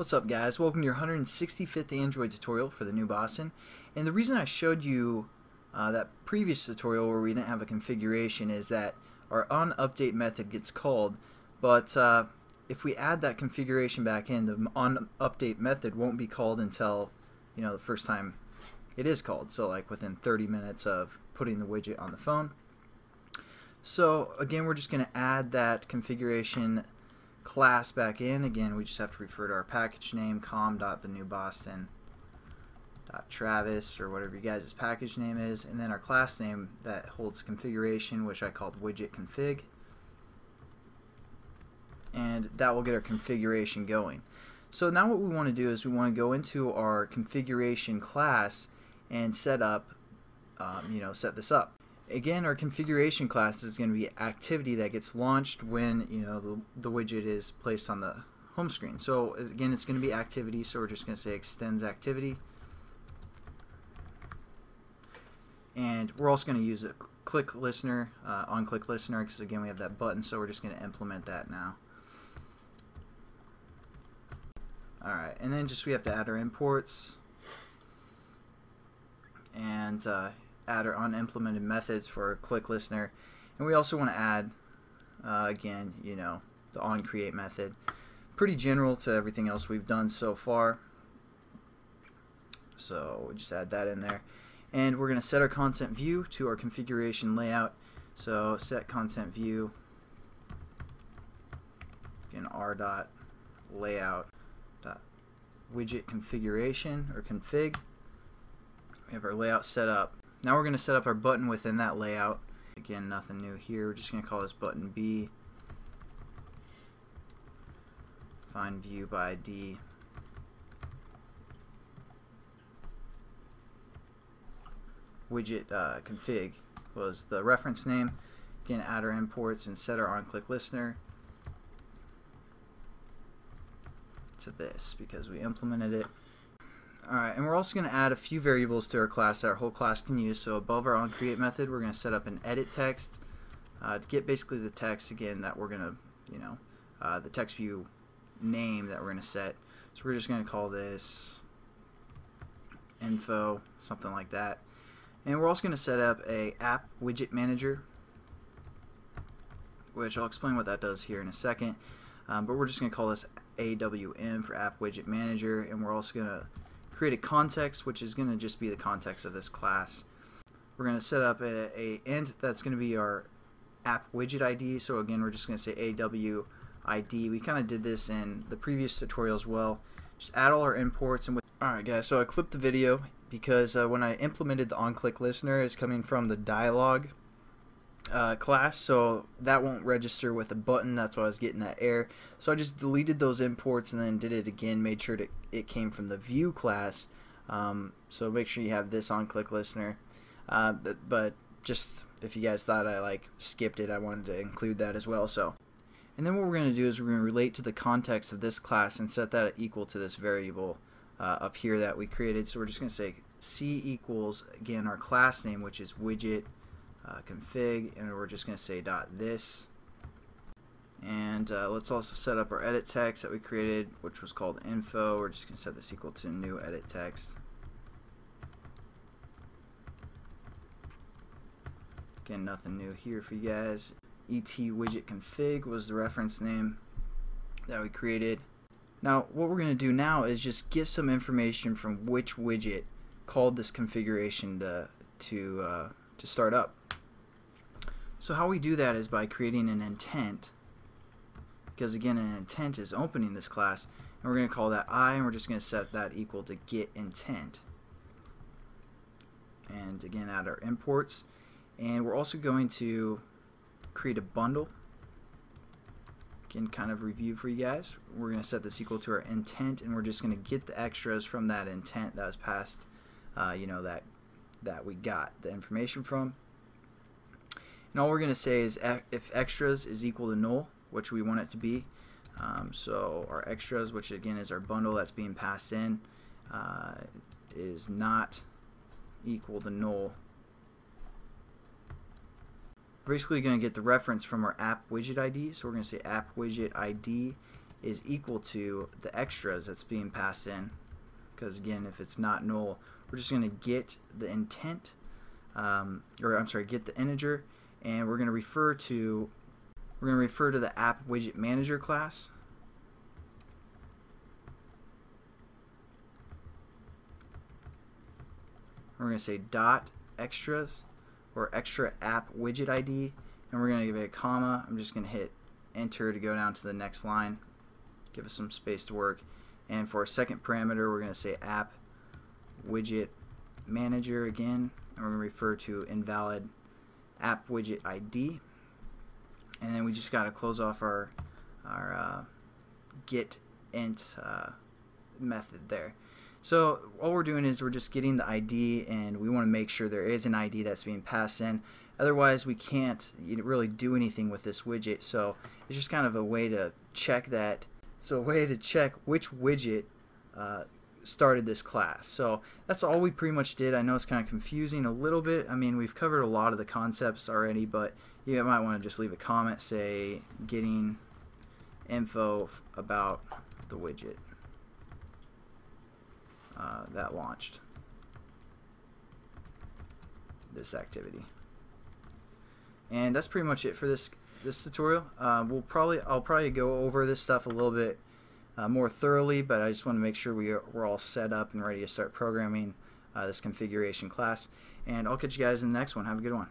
What's up, guys? Welcome to your 165th Android tutorial for the new Boston. And the reason I showed you that previous tutorial where we didn't have a configuration is that our onUpdate method gets called, but if we add that configuration back in, the onUpdate method won't be called until the first time it is called, so like within 30 minutes of putting the widget on the phone. So again, we're just going to add that configuration class back in. Again, we just have to refer to our package name, com.thenewboston.travis, or whatever you guys' package name is, and then our class name that holds configuration, which I called widget config, and that will get our configuration going. So now what we want to do is we want to go into our configuration class and set up, set this up. Again, our configuration class is going to be activity that gets launched when the widget is placed on the home screen. So again, it's going to be activity, so we're just going to say extends activity, and we're also going to use a click listener, on click listener, because again we have that button, so we're just going to implement that now. Alright, and then we have to add our imports and add our unimplemented methods for click listener, and we also want to add again the onCreate method. Pretty general to everything else we've done so far, so we'll just add that in there. And we're going to set our content view to our configuration layout, so set content view in r.layout.widget configuration or config. We have our layout set up. Now we're going to set up our button within that layout. Again, nothing new here. We're just going to call this button B. Find view by ID. Widget config was the reference name. Again, add our imports and set our onClick listener to this because we implemented it. Alright, and we're also going to add a few variables to our class that our whole class can use. So above our onCreate method, we're going to set up an edit text to get basically the text again that we're going to, the text view name that we're going to set. So we're just going to call this info, something like that. And we're also going to set up a app widget manager, which I'll explain what that does here in a second. But we're just going to call this AWM for app widget manager, and we're also going to create a context, which is going to just be the context of this class. We're going to set up a int that's going to be our app widget ID. So again, we're just going to say AWID. We kind of did this in the previous tutorial as well. Just add all our imports. And alright guys, so I clipped the video because when I implemented the onClick listener, it's coming from the dialog class, so that won't register with a button. That's why I was getting that error. So I just deleted those imports and then did it again, made sure that it came from the view class. So make sure you have this onClick listener. But just if you guys thought I skipped it, I wanted to include that as well. So, and then what we're going to do is we're going to relate to the context of this class and set that equal to this variable up here that we created. So we're just going to say C equals, again, our class name, which is widget config, and we're just going to say .this. And let's also set up our edit text that we created, which was called info. We're just going to set this equal to new edit text. Again, nothing new here for you guys. ET widget config was the reference name that we created. Now what we're going to do now is just get some information from which widget called this configuration to start up. So how we do that is by creating an intent, because again an intent is opening this class, and we're going to call that I, and we're just going to set that equal to get intent. And again, add our imports, and we're also going to create a bundle. Again, kind of review for you guys. We're going to set this equal to our intent, and we're just going to get the extras from that intent that was passed, that we got the information from. And all we're going to say is if extras is equal to null, which we want it to be. So our extras, which again is our bundle that's being passed in, is not equal to null. We're basically going to get the reference from our app widget ID. So we're going to say app widget ID is equal to the extras that's being passed in, because again, if it's not null, we're just going to get the intent, get the integer, and we're going to refer to the app widget manager class. We're going to say dot extras or extra app widget ID, and we're going to give it a comma. I'm just going to hit enter to go down to the next line, give us some space to work. And for a second parameter, we're going to say app widget manager again, and we're going to refer to invalid app widget ID. And then we just got to close off our get int method there. So all we're doing is we're just getting the ID, and we want to make sure there is an ID that's being passed in. Otherwise, we can't really do anything with this widget. So it's just kind of a way to check that. So a way to check which widget started this class. So that's all we pretty much did. I know it's kind of confusing a little bit. I mean, we've covered a lot of the concepts already, but you might want to just leave a comment, say getting info about the widget that launched this activity. And that's pretty much it for this tutorial. I'll probably go over this stuff a little bit more thoroughly, but I just want to make sure we're all set up and ready to start programming this configuration class. And I'll catch you guys in the next one. Have a good one.